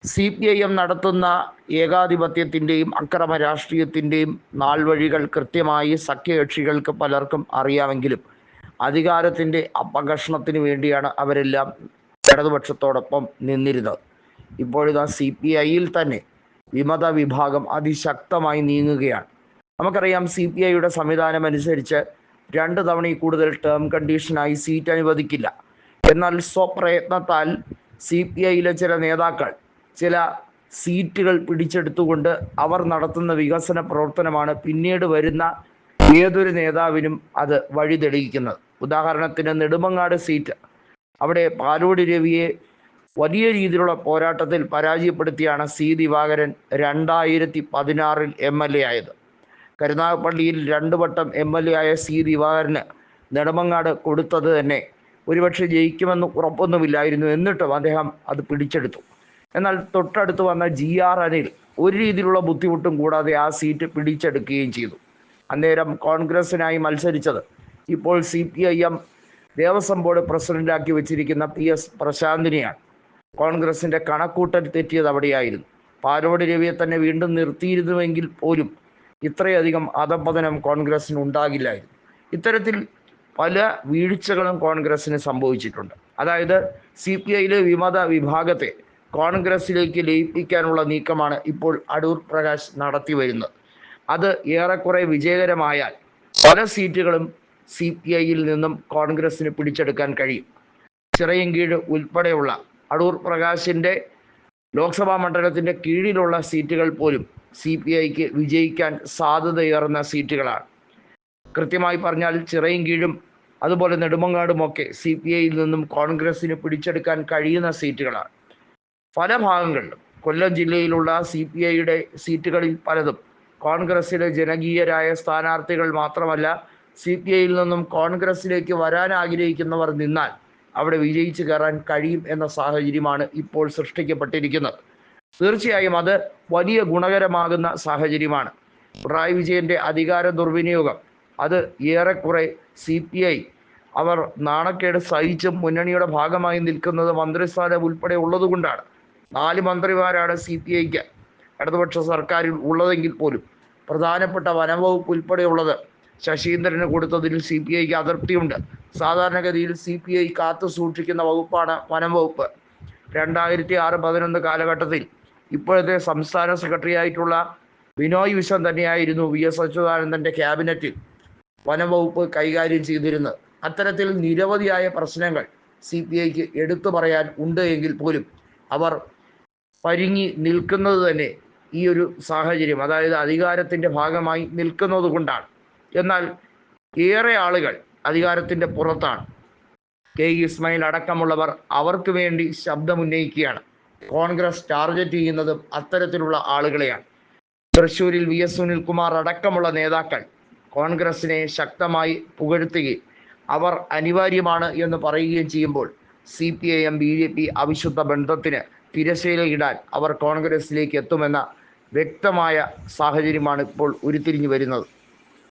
CPIM നടത്തുന്ന ഏകാധിപത്യത്തിൻ്റെയും അക്രമ രാഷ്ട്രീയത്തിൻ്റെയും നാൾവഴികൾ കൃത്യമായി സഖ്യകക്ഷികൾക്ക് പലർക്കും അറിയാമെങ്കിലും അധികാരത്തിൻ്റെ അപകർഷണത്തിന് വേണ്ടിയാണ് അവരെല്ലാം ഇടതുപക്ഷത്തോടൊപ്പം നിന്നിരുന്നത്. ഇപ്പോഴിതാ CPIയിൽ തന്നെ വിമത വിഭാഗം അതിശക്തമായി നീങ്ങുകയാണ്. നമുക്കറിയാം, CPIയുടെ സംവിധാനം അനുസരിച്ച് 2 തവണയിൽ കൂടുതൽ ടേം കണ്ടീഷനായി സീറ്റ് അനുവദിക്കില്ല. എന്നാൽ സ്വപ്രയത്നത്താൽ CPIയിലെ ചില നേതാക്കൾ ചില സീറ്റുകൾ പിടിച്ചെടുത്തുകൊണ്ട് അവർ നടത്തുന്ന വികസന പ്രവർത്തനമാണ് പിന്നീട് വരുന്ന ഏതൊരു നേതാവിനും അത് വഴി തെളിയിക്കുന്നത്. ഉദാഹരണത്തിന് നെടുമങ്ങാട് സീറ്റ്, അവിടെ പാലോട് രവിയെ വലിയ രീതിയിലുള്ള പോരാട്ടത്തിൽ പരാജയപ്പെടുത്തിയാണ് C. ദിവാകരൻ 2016 MLA ആയത്. കരുനാഗപ്പള്ളിയിൽ 2 വട്ടം MLA ആയ C. ദിവാകരന് നെടുമങ്ങാട് കൊടുത്തത് തന്നെ ഒരുപക്ഷെ ജയിക്കുമെന്ന് ഉറപ്പൊന്നുമില്ലായിരുന്നു. എന്നിട്ടും അദ്ദേഹം അത് പിടിച്ചെടുത്തു. എന്നാൽ തൊട്ടടുത്ത് വന്ന GR അനിൽ ഒരു രീതിയിലുള്ള ബുദ്ധിമുട്ടും കൂടാതെ ആ സീറ്റ് പിടിച്ചെടുക്കുകയും ചെയ്തു. അന്നേരം കോൺഗ്രസിനായി മത്സരിച്ചത് ഇപ്പോൾ CPIM ദേവസ്വം ബോർഡ് പ്രസിഡന്റാക്കി വെച്ചിരിക്കുന്ന PS പ്രശാന്തിനെയാണ്. കോൺഗ്രസിൻ്റെ കണക്കൂട്ടൽ തെറ്റിയത് അവിടെയായിരുന്നു. പാലോട് രവിയെ തന്നെ വീണ്ടും നിർത്തിയിരുന്നുവെങ്കിൽ പോലും ഇത്രയധികം അധപതനം കോൺഗ്രസിന് ഉണ്ടാകില്ലായിരുന്നു. ഇത്തരത്തിൽ പല വീഴ്ചകളും കോൺഗ്രസിന് സംഭവിച്ചിട്ടുണ്ട്. അതായത് CPIയിലെ വിമത വിഭാഗത്തെ കോൺഗ്രസിലേക്ക് ലയിപ്പിക്കാനുള്ള നീക്കമാണ് ഇപ്പോൾ അടൂർ പ്രകാശ് നടത്തി വരുന്നത്. അത് ഏറെക്കുറെ വിജയകരമായാൽ പല സീറ്റുകളും CPIയിൽ നിന്നും കോൺഗ്രസിന് പിടിച്ചെടുക്കാൻ കഴിയും. ചിറയൻകീഴ് ഉൾപ്പെടെയുള്ള അടൂർ പ്രകാശിൻ്റെ ലോക്സഭാ മണ്ഡലത്തിൻ്റെ കീഴിലുള്ള സീറ്റുകൾ പോലും CPIക്ക് വിജയിക്കാൻ സാധ്യതയേറുന്ന സീറ്റുകളാണ്. കൃത്യമായി പറഞ്ഞാൽ ചിറയൻകീഴും അതുപോലെ നെടുമങ്ങാടുമൊക്കെ CPIയിൽ നിന്നും കോൺഗ്രസിന് പിടിച്ചെടുക്കാൻ കഴിയുന്ന സീറ്റുകളാണ്. പല ഭാഗങ്ങളിലും കൊല്ലം ജില്ലയിലുള്ള CPIയുടെ സീറ്റുകളിൽ പലതും കോൺഗ്രസിലെ ജനകീയരായ സ്ഥാനാർത്ഥികൾ മാത്രമല്ല, CPIയിൽ നിന്നും കോൺഗ്രസിലേക്ക് വരാൻ ആഗ്രഹിക്കുന്നവർ നിന്നാൽ അവിടെ വിജയിച്ചു കയറാൻ കഴിയും എന്ന സാഹചര്യമാണ് ഇപ്പോൾ സൃഷ്ടിക്കപ്പെട്ടിരിക്കുന്നത്. തീർച്ചയായും അത് വലിയ ഗുണകരമാകുന്ന സാഹചര്യമാണ്. പിണറായി വിജയൻ്റെ അധികാര ദുർവിനിയോഗം അത് ഏറെക്കുറെ CPI അവർ നാണക്കേട് സഹിച്ചും മുന്നണിയുടെ ഭാഗമായി നിൽക്കുന്നത് മന്ത്രിസ്ഥാനം ഉൾപ്പെടെ ഉള്ളതുകൊണ്ടാണ്. 4 മന്ത്രിമാരാണ് CPIക്ക് ഇടതുപക്ഷ സർക്കാരിൽ ഉള്ളതെങ്കിൽ പോലും പ്രധാനപ്പെട്ട വനംവകുപ്പ് ഉൾപ്പെടെയുള്ളത് ശശീന്ദ്രന് കൊടുത്തതിൽ CPIക്ക് അതൃപ്തിയുണ്ട്. സാധാരണഗതിയിൽ CPI കാത്തു സൂക്ഷിക്കുന്ന വകുപ്പാണ് വനംവകുപ്പ്. 2006-11 കാലഘട്ടത്തിൽ ഇപ്പോഴത്തെ സംസ്ഥാന സെക്രട്ടറി ആയിട്ടുള്ള ബിനോയ് വിശ്വം തന്നെയായിരുന്നു VS അച്യുതാനന്ദൻ്റെ ക്യാബിനറ്റിൽ വനംവകുപ്പ് കൈകാര്യം ചെയ്തിരുന്നത്. അത്തരത്തിൽ നിരവധിയായ പ്രശ്നങ്ങൾ CPIക്ക് എടുത്തു പറയാൻ ഉണ്ട് എങ്കിൽ പോലും അവർ പരിങ്ങി നിൽക്കുന്നത് തന്നെ ഈ ഒരു സാഹചര്യം, അതായത് അധികാരത്തിൻ്റെ ഭാഗമായി നിൽക്കുന്നത് കൊണ്ടാണ്. എന്നാൽ ഏറെ ആളുകൾ അധികാരത്തിൻ്റെ പുറത്താണ്. K. ഇസ്മായിൽ അടക്കമുള്ളവർ അവർക്ക് വേണ്ടി ശബ്ദമുന്നയിക്കുകയാണ്. കോൺഗ്രസ് ടാർഗറ്റ് ചെയ്യുന്നതും അത്തരത്തിലുള്ള ആളുകളെയാണ്. തൃശ്ശൂരിൽ VS സുനിൽകുമാർ അടക്കമുള്ള നേതാക്കൾ കോൺഗ്രസിനെ ശക്തമായി പുകഴ്ത്തുകയും അവർ അനിവാര്യമാണ് എന്ന് പറയുകയും ചെയ്യുമ്പോൾ CPIM BJP അവിശുദ്ധ ബന്ധത്തിന് തിരശ്ശീലയിടാൻ അവർ കോൺഗ്രസിലേക്ക് എത്തുമെന്ന വ്യക്തമായ സാഹചര്യമാണ് ഇപ്പോൾ ഉരുത്തിരിഞ്ഞു വരുന്നത്.